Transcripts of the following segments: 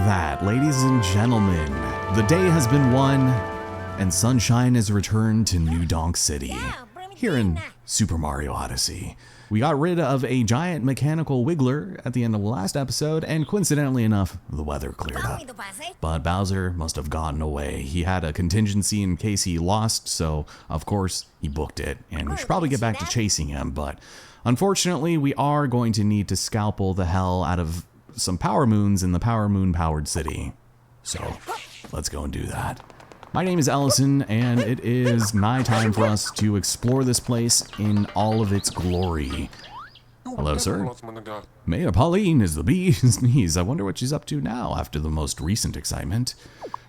that, ladies and gentlemen, the day has been won, and sunshine has returned to New Donk City, here in Super Mario Odyssey. We got rid of a giant mechanical wiggler at the end of the last episode, and coincidentally enough, the weather cleared up. But Bowser must have gotten away. He had a contingency in case he lost, so of course he booked it, and we should probably get back to chasing him, but unfortunately we are going to need to scalpel the hell out of some power moons in the Power Moon powered city. So let's go and do that. My name is Ellison, and it is my time for us to explore this place in all of its glory. Hello, sir. Mayor Pauline is the bee's knees. I wonder what she's up to now after the most recent excitement.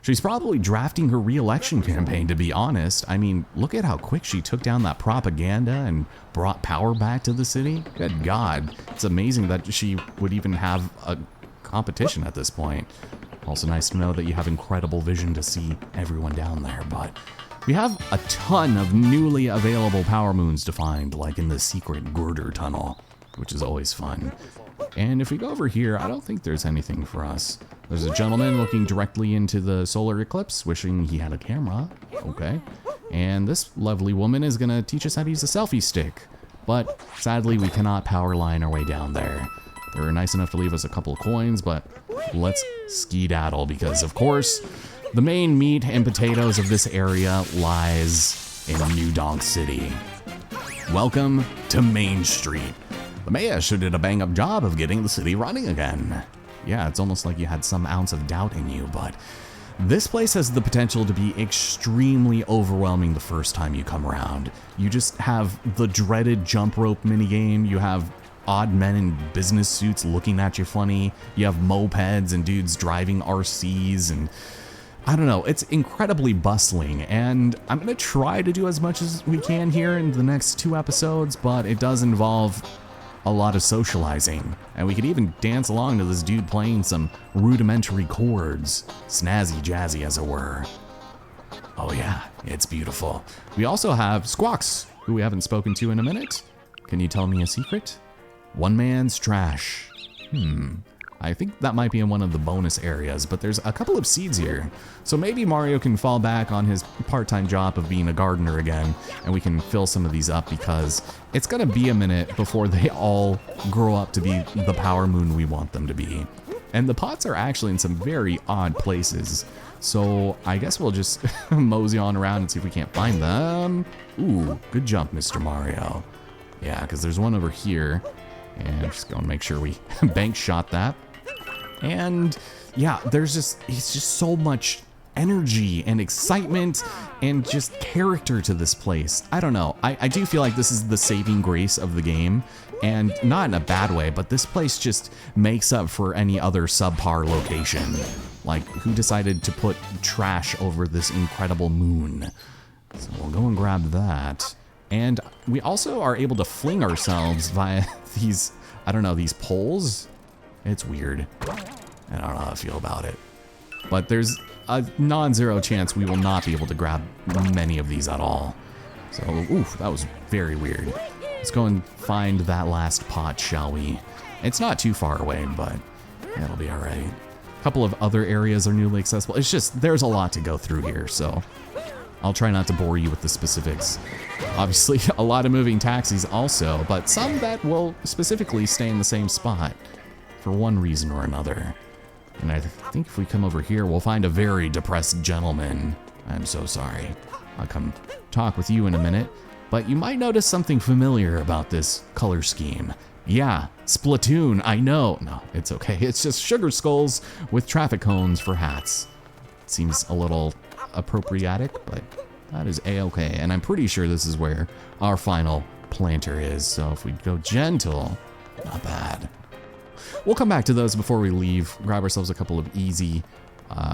She's probably drafting her re-election campaign, to be honest. I mean, look at how quick she took down that propaganda and brought power back to the city. Good God. It's amazing that she would even have a competition at this point. Also nice to know that you have incredible vision to see everyone down there, but we have a ton of newly available power moons to find, like in the secret girder tunnel, which is always fun. And if we go over here, I don't think there's anything for us. There's a gentleman looking directly into the solar eclipse, wishing he had a camera. Okay. And this lovely woman is gonna teach us how to use a selfie stick. But sadly, we cannot power line our way down there. They were nice enough to leave us a couple of coins, but let's skedaddle because, of course, the main meat and potatoes of this area lies in New Donk City. Welcome to Main Street. The mayor sure did a bang-up job of getting the city running again. Yeah, it's almost like you had some ounce of doubt in you, but this place has the potential to be extremely overwhelming the first time you come around. You just have the dreaded jump rope minigame, you have odd men in business suits looking at you funny, you have mopeds and dudes driving RCs, and I don't know, it's incredibly bustling, and I'm gonna try to do as much as we can here in the next 2 episodes, but it does involve a lot of socializing, and we could even dance along to this dude playing some rudimentary chords, snazzy jazzy as it were. Oh yeah, it's beautiful. We also have Squawks, who we haven't spoken to in a minute. Can you tell me a secret? One man's trash. I think that might be in one of the bonus areas, but there's a couple of seeds here. So maybe Mario can fall back on his part-time job of being a gardener again, and we can fill some of these up because it's gonna be a minute before they all grow up to be the power moon we want them to be. And the pots are actually in some very odd places. So I guess we'll just mosey on around and see if we can't find them. Ooh, good jump, Mr. Mario. Yeah, because there's one over here. And I'm just gonna make sure we bank shot that. And yeah, it's just so much energy and excitement and just character to this place. I don't know, I do feel like this is the saving grace of the game, and not in a bad way, but this place just makes up for any other subpar location. Like, who decided to put trash over this incredible moon? So we'll go and grab that. And we also are able to fling ourselves via these, I don't know, these poles? It's weird. I don't know how I feel about it. But there's a non-zero chance we will not be able to grab many of these at all. So, oof, that was very weird. Let's go and find that last pot, shall we? It's not too far away, but it'll be all right. A couple of other areas are newly accessible. It's just, there's a lot to go through here, so I'll try not to bore you with the specifics. Obviously, a lot of moving taxis also, but some that will specifically stay in the same spot for one reason or another. And I think if we come over here, we'll find a very depressed gentleman. I'm so sorry. I'll come talk with you in a minute, but you might notice something familiar about this color scheme. Yeah, Splatoon, I know. No, it's okay. It's just sugar skulls with traffic cones for hats. Seems a little appropriatic, but that is a-okay. And I'm pretty sure this is where our final planter is. So if we go gentle, not bad. We'll come back to those before we leave, grab ourselves a couple of easy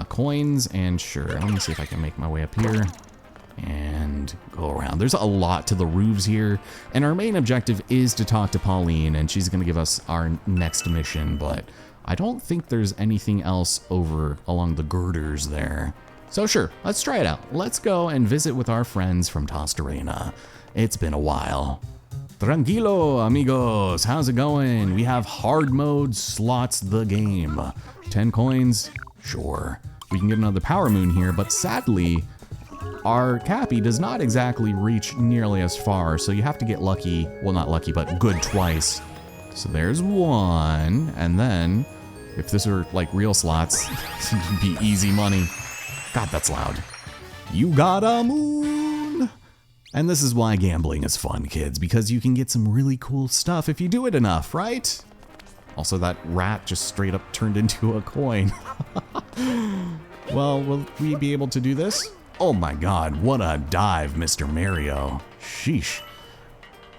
coins, and sure, let me see if I can make my way up here and go around. There's a lot to the roofs here, and our main objective is to talk to Pauline, and she's gonna give us our next mission, but I don't think there's anything else over along the girders there. So sure, let's try it out. Let's go and visit with our friends from Tostarena. It's been a while. Tranquilo, amigos. How's it going? We have hard mode slots the game. 10 coins? Sure. We can get another power moon here, but sadly, our Cappy does not exactly reach nearly as far, so you have to get lucky. Well, not lucky, but good twice. So there's one, and then if this were like real slots, it'd be easy money. God, that's loud. You got a moon! And this is why gambling is fun, kids, because you can get some really cool stuff if you do it enough, right? Also, that rat just straight up turned into a coin. Well, will we be able to do this? Oh my god, what a dive, Mr. Mario. Sheesh.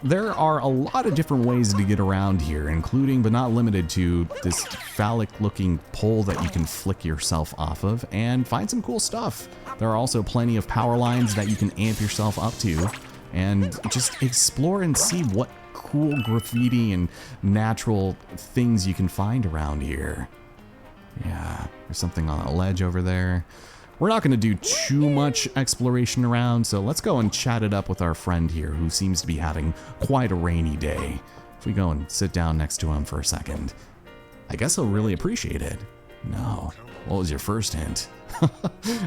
There are a lot of different ways to get around here, including but not limited to this phallic-looking pole that you can flick yourself off of and find some cool stuff. There are also plenty of power lines that you can amp yourself up to and just explore and see what cool graffiti and natural things you can find around here. Yeah, there's something on a ledge over there. We're not going to do too much exploration around, so let's go and chat it up with our friend here, who seems to be having quite a rainy day. If we go and sit down next to him for a second, I guess he'll really appreciate it. No. What was your first hint?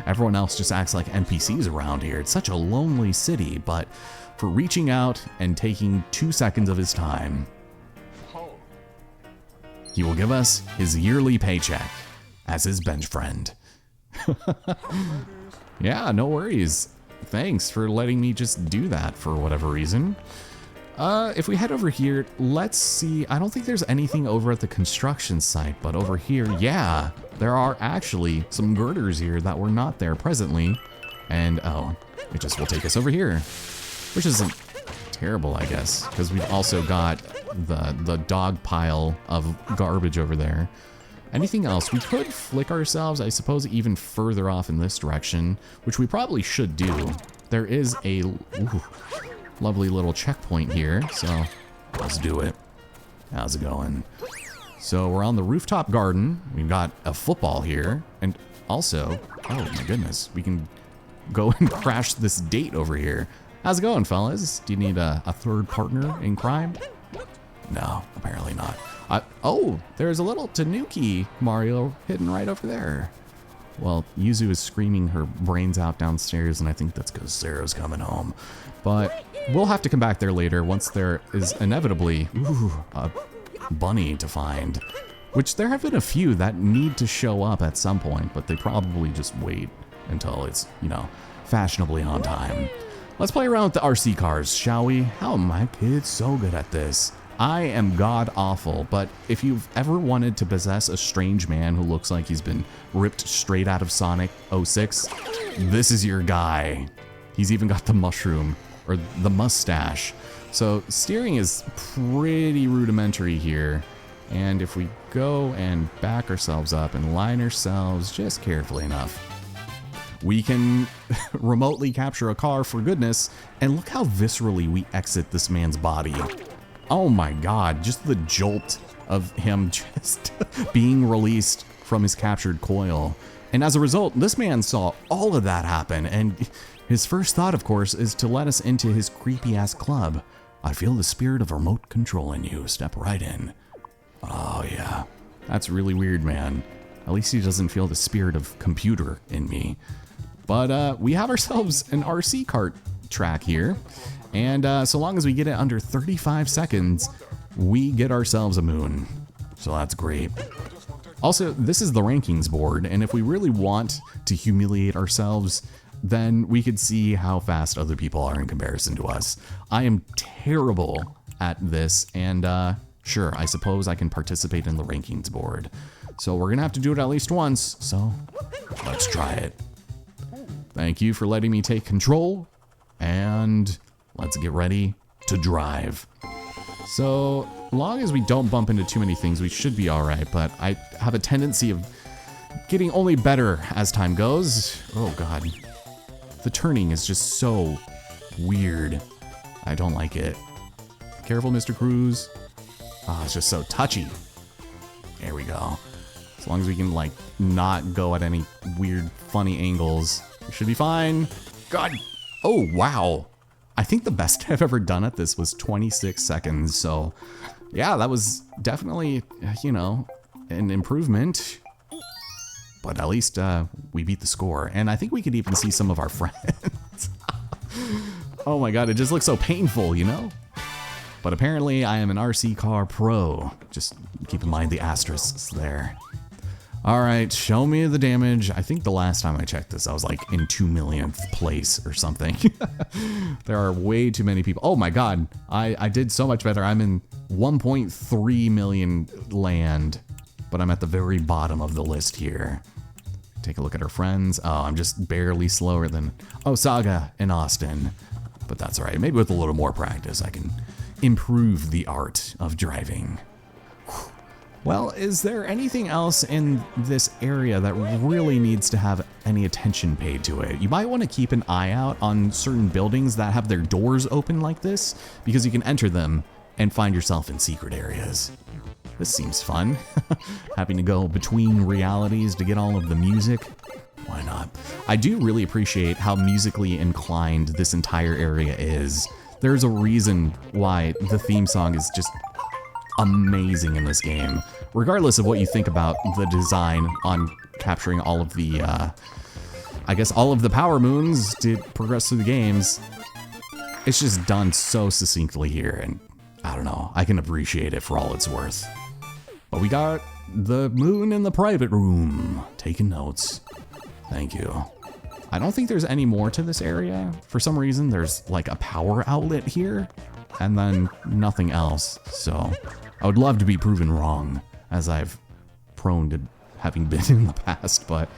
Everyone else just acts like NPCs around here. It's such a lonely city, but for reaching out and taking 2 seconds of his time, he will give us his yearly paycheck as his bench friend. Yeah, no worries. Thanks for letting me just do that for whatever reason. If we head over here, let's see. I don't think there's anything over at the construction site, but over here, yeah, there are actually some girders here that were not there presently. And oh, it just will take us over here, which isn't terrible, I guess, because we've also got the dog pile of garbage over there. Anything else? We could flick ourselves, I suppose, even further off in this direction, which we probably should do. There is a lovely little checkpoint here, so let's do it. How's it going? So we're on the rooftop garden. We've got a football here, and also, oh my goodness, we can go and crash this date over here. How's it going, fellas? Do you need a third partner in crime? No, apparently not. Oh, there's a little Tanuki Mario hidden right over there. Well, Yuzu is screaming her brains out downstairs, and I think that's because Sarah's coming home. But we'll have to come back there later once there is inevitably a bunny to find. Which there have been a few that need to show up at some point, but they probably just wait until it's, you know, fashionably on time. Let's play around with the RC cars, shall we? How am my kid so good at this? I am god-awful, but if you've ever wanted to possess a strange man who looks like he's been ripped straight out of Sonic 06, this is your guy. He's even got the mushroom, or the mustache. So steering is pretty rudimentary here, and if we go and back ourselves up and line ourselves just carefully enough, we can remotely capture a car for goodness, and look how viscerally we exit this man's body. Oh my god, just the jolt of him just being released from his captured coil. And as a result, this man saw all of that happen, and his first thought, of course, is to let us into his creepy-ass club. I feel the spirit of remote control in you. Step right in. Oh yeah, that's really weird, man. At least he doesn't feel the spirit of computer in me. But we have ourselves an RC kart track here. And so long as we get it under 35 seconds, we get ourselves a moon. So that's great. Also, this is the rankings board, and if we really want to humiliate ourselves, then we could see how fast other people are in comparison to us. I am terrible at this, and sure, I suppose I can participate in the rankings board. So we're gonna have to do it at least once, so let's try it. Thank you for letting me take control, and let's get ready to drive. So long as we don't bump into too many things, we should be all right, but I have a tendency of getting only better as time goes. Oh god. The turning is just so weird. I don't like it. Careful, Mr. Cruz. Oh, it's just so touchy. There we go. As long as we can, like, not go at any weird, funny angles, we should be fine. God. Oh, wow. I think the best I've ever done at this was 26 seconds, so yeah, that was definitely, you know, an improvement. But at least we beat the score. And I think we could even see some of our friends. Oh my god, it just looks so painful, you know? But apparently I am an RC car pro. Just keep in mind the asterisks there. Alright, show me the damage. I think the last time I checked this, I was like in 2 millionth place or something. There are way too many people. Oh my god, I did so much better. I'm in 1.3 million land, but I'm at the very bottom of the list here. Take a look at our friends. Oh, I'm just barely slower than Osaga and Austin. But that's alright. Maybe with a little more practice, I can improve the art of driving. Well, is there anything else in this area that really needs to have any attention paid to it? You might want to keep an eye out on certain buildings that have their doors open like this, because you can enter them and find yourself in secret areas. This seems fun. Having to go between realities to get all of the music. Why not? I do really appreciate how musically inclined this entire area is. There's a reason why the theme song is just amazing in this game. Regardless of what you think about the design on capturing all of the, I guess all of the power moons to progress through the games, it's just done so succinctly here, and I don't know, I can appreciate it for all it's worth. But we got the moon in the private room. Taking notes. Thank you. I don't think there's any more to this area. For some reason, there's like a power outlet here, and then nothing else, so I would love to be proven wrong, as I've prone to having been in the past, but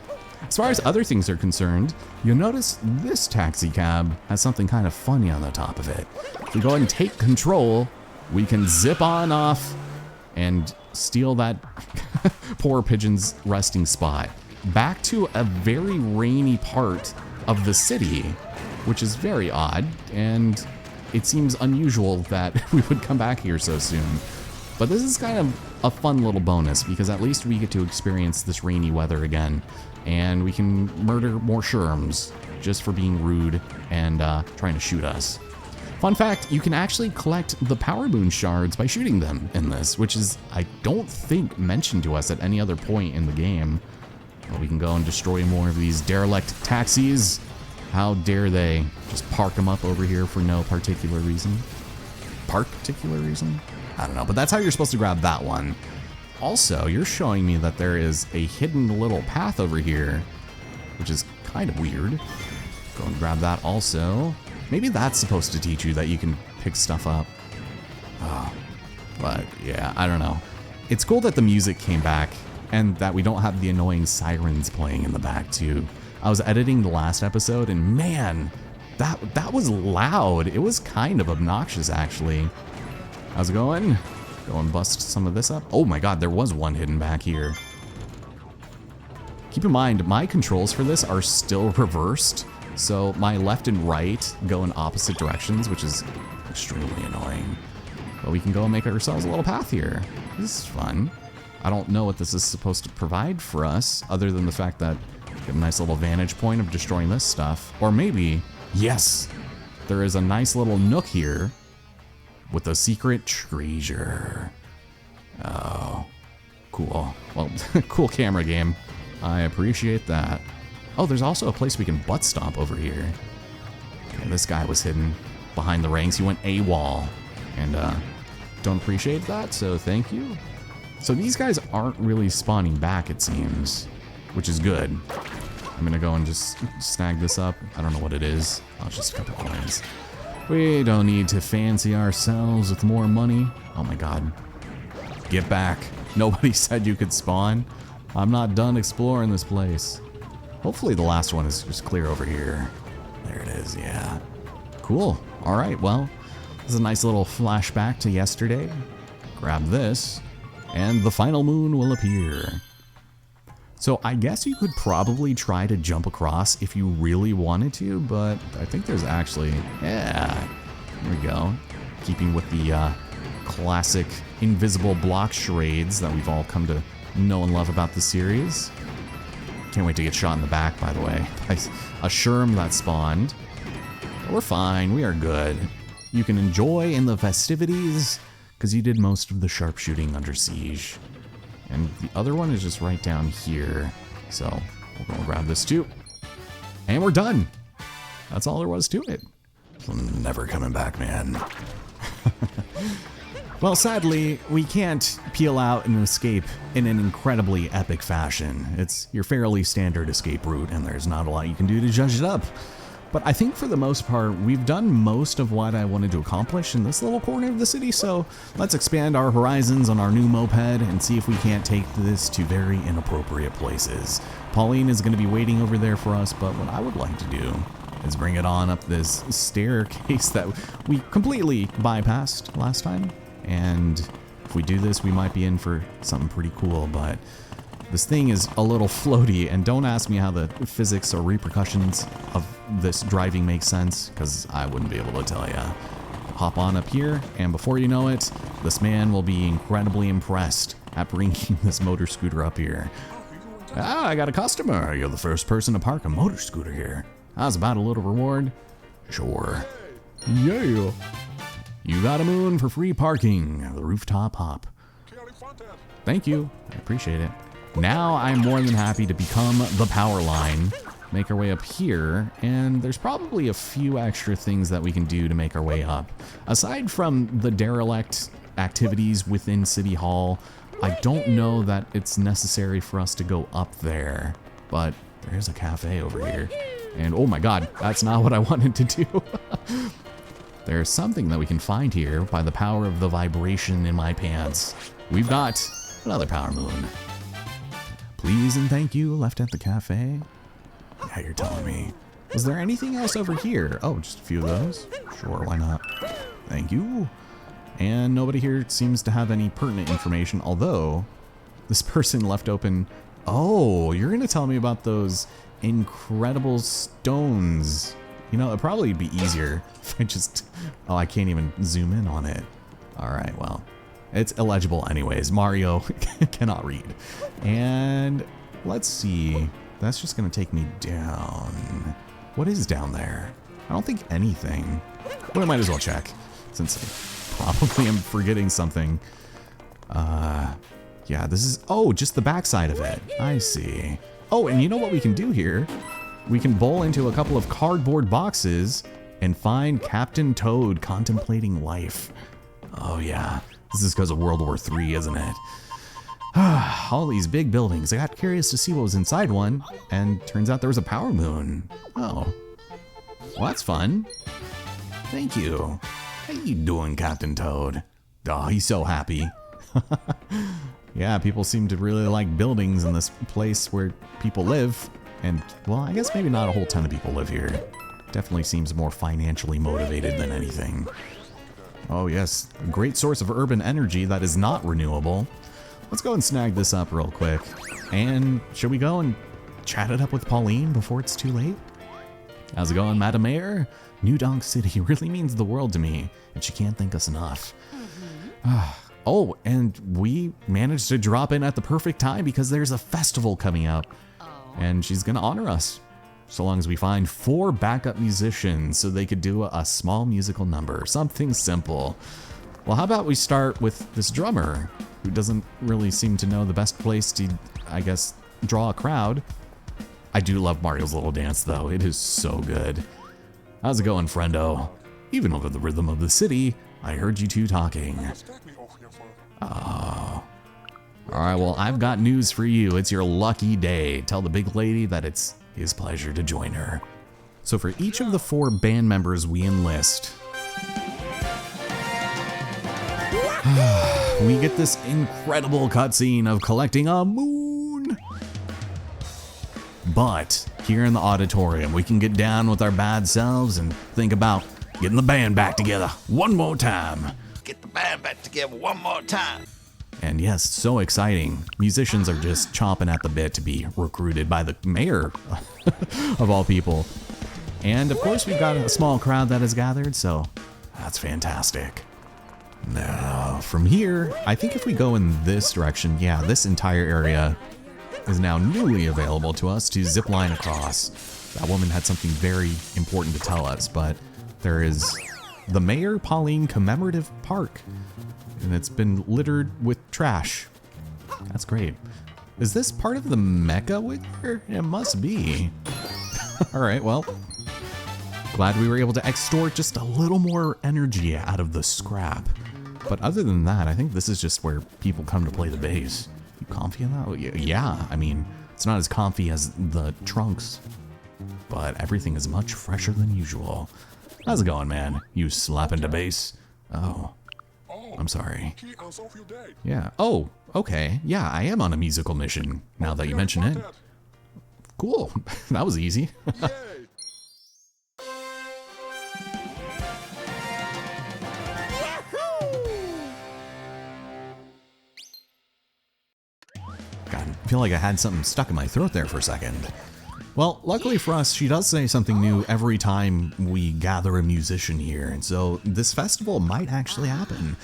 as far as other things are concerned, you'll notice this taxi cab has something kind of funny on the top of it. If we go ahead and take control, we can zip on off and steal that poor pigeon's resting spot back to a very rainy part of the city, which is very odd, and it seems unusual that we would come back here so soon. But this is kind of a fun little bonus, because at least we get to experience this rainy weather again, and we can murder more sherms just for being rude and trying to shoot us. Fun fact, you can actually collect the power moon shards by shooting them in this, which is, I don't think, mentioned to us at any other point in the game. But we can go and destroy more of these derelict taxis. How dare they just park them up over here for no particular reason? Particular reason? I don't know, but that's how you're supposed to grab that one. Also, you're showing me that there is a hidden little path over here, which is kind of weird. Go and grab that also. Maybe that's supposed to teach you that you can pick stuff up. But yeah, I don't know. It's cool that the music came back and that we don't have the annoying sirens playing in the back too. I was editing the last episode and man, that was loud. It was kind of obnoxious actually. How's it going? Go and bust some of this up. Oh my god, there was one hidden back here. Keep in mind, my controls for this are still reversed. So my left and right go in opposite directions, which is extremely annoying. But we can go and make ourselves a little path here. This is fun. I don't know what this is supposed to provide for us, other than the fact that we have a nice little vantage point of destroying this stuff. Or maybe, yes, there is a nice little nook here with a secret treasure. Oh, cool. Well, cool camera game. I appreciate that. Oh, there's also a place we can butt stomp over here. Okay, this guy was hidden behind the rings. He went AWOL. And don't appreciate that, so thank you. So these guys aren't really spawning back, it seems, which is good. I'm gonna go and just snag this up. I don't know what it is. Oh, it's just a couple coins. We don't need to fancy ourselves with more money. Oh my god. Get back. Nobody said you could spawn. I'm not done exploring this place. Hopefully the last one is just clear over here. There it is, yeah. Cool. Alright, well, this is a nice little flashback to yesterday. Grab this, and the final moon will appear. So I guess you could probably try to jump across if you really wanted to, but I think there's actually, yeah, there we go. Keeping with the classic invisible block charades that we've all come to know and love about the series. Can't wait to get shot in the back, by the way, by a sherm that spawned. But we're fine, we are good. You can enjoy in the festivities, because you did most of the sharpshooting under siege. And the other one is just right down here. So we'll go grab this too. And we're done. That's all there was to it. I'm never coming back, man. Well, sadly, we can't peel out and escape in an incredibly epic fashion. It's your fairly standard escape route, and there's not a lot you can do to judge it up. But I think for the most part, we've done most of what I wanted to accomplish in this little corner of the city, so let's expand our horizons on our new moped and see if we can't take this to very inappropriate places. Pauline is going to be waiting over there for us, but what I would like to do is bring it on up this staircase that we completely bypassed last time. And if we do this, we might be in for something pretty cool, but this thing is a little floaty, and don't ask me how the physics or repercussions of this driving make sense, because I wouldn't be able to tell you. Hop on up here, and before you know it, this man will be incredibly impressed at bringing this motor scooter up here. Ah, I got a customer. You're the first person to park a motor scooter here. How's about a little reward? Sure. Yeah. You got a moon for free parking. The rooftop hop. Thank you. I appreciate it. Now I'm more than happy to become the power line. Make our way up here, and there's probably a few extra things that we can do to make our way up. Aside from the derelict activities within City Hall, I don't know that it's necessary for us to go up there, but there's a cafe over here. And oh my god, that's not what I wanted to do. There's something that we can find here by the power of the vibration in my pants. We've got another power moon. Please and thank you left at the cafe. Yeah, you're telling me. Was there anything else over here? Oh, just a few of those? Sure, why not? Thank you. And nobody here seems to have any pertinent information, although this person left open. Oh, you're going to tell me about those incredible stones. You know, it'd probably be easier if I just... Oh, I can't even zoom in on it. All right, well, it's illegible anyways. Mario cannot read. And let's see. That's just going to take me down. What is down there? I don't think anything. But I might as well check, since I probably am forgetting something. Yeah, this is... Oh, just the backside of it. I see. Oh, and you know what we can do here? We can bowl into a couple of cardboard boxes and find Captain Toad contemplating life. Oh yeah, this is because of World War III, isn't it? All these big buildings. I got curious to see what was inside one, and turns out there was a power moon. Oh, well that's fun. Thank you. How you doing, Captain Toad? Oh, he's so happy. Yeah, people seem to really like buildings in this place where people live. And, well, I guess maybe not a whole ton of people live here. Definitely seems more financially motivated than anything. Oh yes, a great source of urban energy that is not renewable. Let's go and snag this up real quick. And should we go and chat it up with Pauline before it's too late? How's it going, Madam Mayor? New Donk City really means the world to me, and she can't thank us enough. Oh, and we managed to drop in at the perfect time because there's a festival coming up. And she's gonna honor us, so long as we find 4 backup musicians so they could do a small musical number, something simple. Well, how about we start with this drummer, who doesn't really seem to know the best place to, I guess, draw a crowd. I do love Mario's little dance, though. It is so good. How's it going, friendo? Even over the rhythm of the city, I heard you two talking. Oh. Alright, well, I've got news for you. It's your lucky day. Tell the big lady that it's his pleasure to join her. So for each of the 4 band members we enlist, we get this incredible cutscene of collecting a moon. But here in the auditorium, we can get down with our bad selves and think about getting the band back together one more time. Get the band back together one more time. And yes, so exciting. Musicians are just chomping at the bit to be recruited by the mayor of all people. And of course, we've got a small crowd that has gathered, so that's fantastic. Now, from here, I think if we go in this direction, yeah, this entire area is now newly available to us to zip line across. That woman had something very important to tell us, but there is the Mayor Pauline Commemorative Park, and it's been littered with trash. That's great. Is this part of the mecha wiggler? It must be. All right, well, glad we were able to extort just a little more energy out of the scrap. But other than that, I think this is just where people come to play the bass. You comfy in that? Yeah, I mean, it's not as comfy as the trunks, but everything is much fresher than usual. How's it going, man? You slapping the bass? Oh, I'm sorry. Yeah. Oh, okay. Yeah, I am on a musical mission, now that you mention it. Cool. That was easy. God, I feel like I had something stuck in my throat there for a second. Well, luckily for us, she does say something new every time we gather a musician here, and so this festival might actually happen.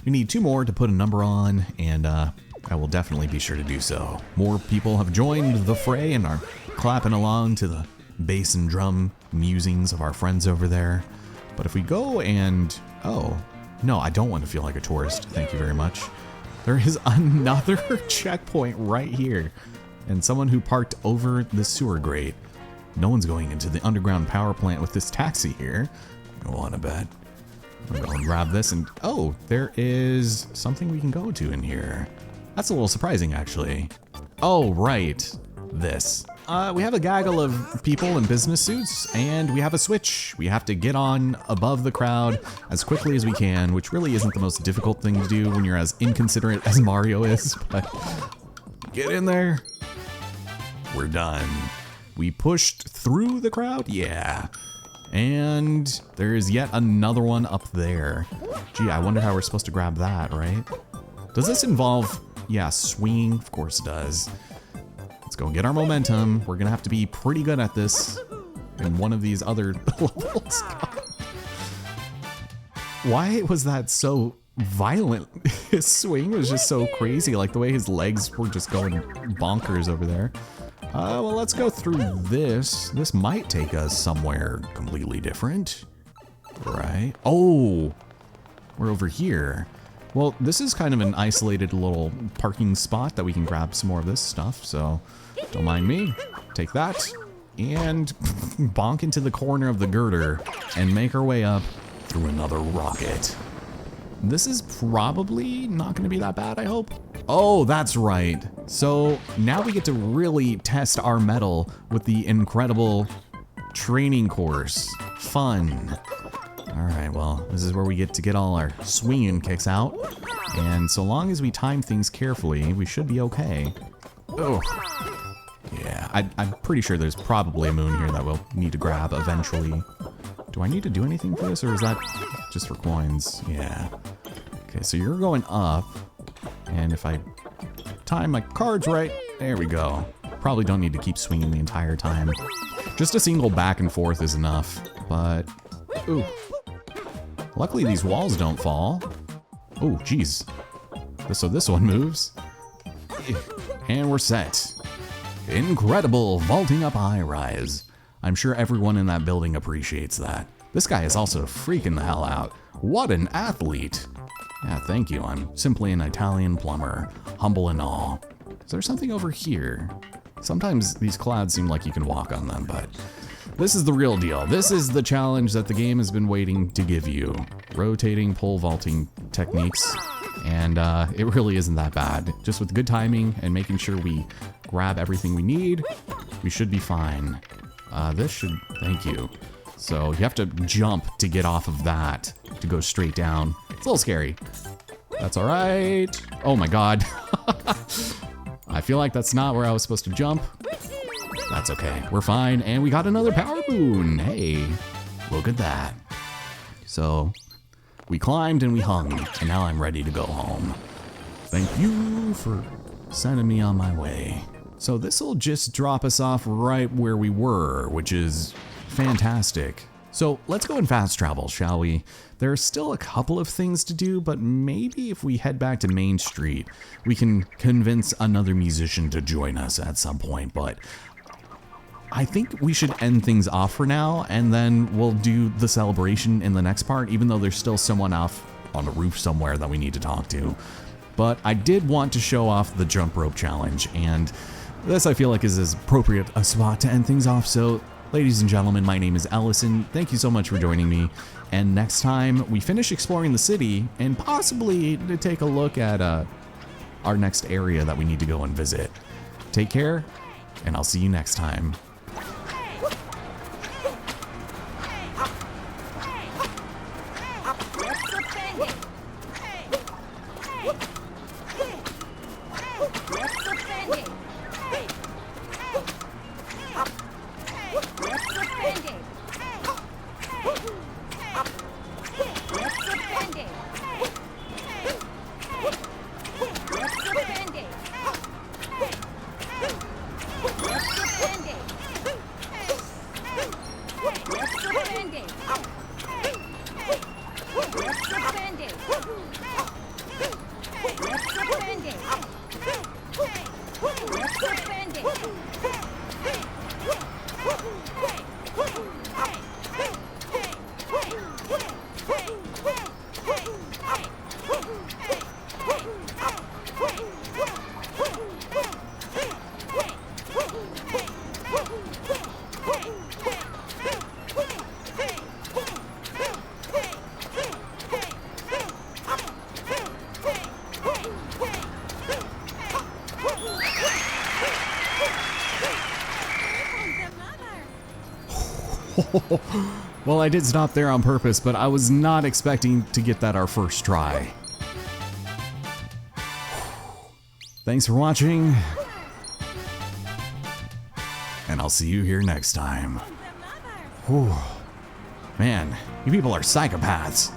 We need 2 more to put a number on, and I will definitely be sure to do so. More people have joined the fray and are clapping along to the bass and drum musings of our friends over there. But if we go and... oh, no, I don't want to feel like a tourist. Thank you very much. There is another checkpoint right here. And someone who parked over the sewer grate. No one's going into the underground power plant with this taxi here. Go on a bet. I'm going to grab this and... oh, there is something we can go to in here. That's a little surprising, actually. Oh, right. This. We have a gaggle of people in business suits, and we have a switch. We have to get on above the crowd as quickly as we can, which really isn't the most difficult thing to do when you're as inconsiderate as Mario is, but get in there. We're done. We pushed through the crowd? Yeah. And there's yet another one up there. Gee, I wonder how we're supposed to grab that, right? Does this involve, yeah, swinging? Of course it does. Let's go get our momentum. We're gonna have to be pretty good at this in one of these other levels. Why was that so violent? His swing was just so crazy, like the way his legs were just going bonkers over there. Well, let's go through this. This might take us somewhere completely different, right? Oh, we're over here. Well, this is kind of an isolated little parking spot that we can grab some more of this stuff, so don't mind me. Take that and bonk into the corner of the girder and make our way up through another rocket. This is probably not going to be that bad, I hope. Oh, that's right. So now we get to really test our mettle with the incredible training course. Fun. All right, well, this is where we get to get all our swinging kicks out. And so long as we time things carefully, we should be okay. Oh, yeah, I'm pretty sure there's probably a moon here that we'll need to grab eventually. Do I need to do anything for this, or is that just for coins? Yeah. Okay, so you're going up, and if I time my cards right, there we go. Probably don't need to keep swinging the entire time. Just a single back and forth is enough, but, ooh. Luckily these walls don't fall. Oh, geez. So this one moves. And we're set. Incredible vaulting up a high rise. I'm sure everyone in that building appreciates that. This guy is also freaking the hell out. What an athlete. Yeah, thank you. I'm simply an Italian plumber, humble and all. Is there something over here? Sometimes these clouds seem like you can walk on them, but this is the real deal. This is the challenge that the game has been waiting to give you. Rotating pole vaulting techniques, and it really isn't that bad. Just with good timing and making sure we grab everything we need, we should be fine. This should, thank you. So you have to jump to get off of that to go straight down. It's a little scary. That's all right. Oh my God. I feel like that's not where I was supposed to jump. That's okay. We're fine. And we got another power boon. Hey, look at that. So we climbed and we hung, and now I'm ready to go home. Thank you for sending me on my way. So this will just drop us off right where we were, which is fantastic. So let's go and fast travel, shall we? There are still a couple of things to do, but maybe if we head back to Main Street, we can convince another musician to join us at some point, but I think we should end things off for now, and then we'll do the celebration in the next part, even though there's still someone off on the roof somewhere that we need to talk to. but I did want to show off the jump rope challenge, and this I feel like is as appropriate a spot to end things off. So ladies and gentlemen, my name is Ellison. Thank you so much for joining me. And next time we finish exploring the city and possibly to take a look at our next area that we need to go and visit. Take care, and I'll see you next time. Well, I did stop there on purpose, but I was not expecting to get that our first try. Thanks for watching, and I'll see you here next time. Whew. Man, you people are psychopaths.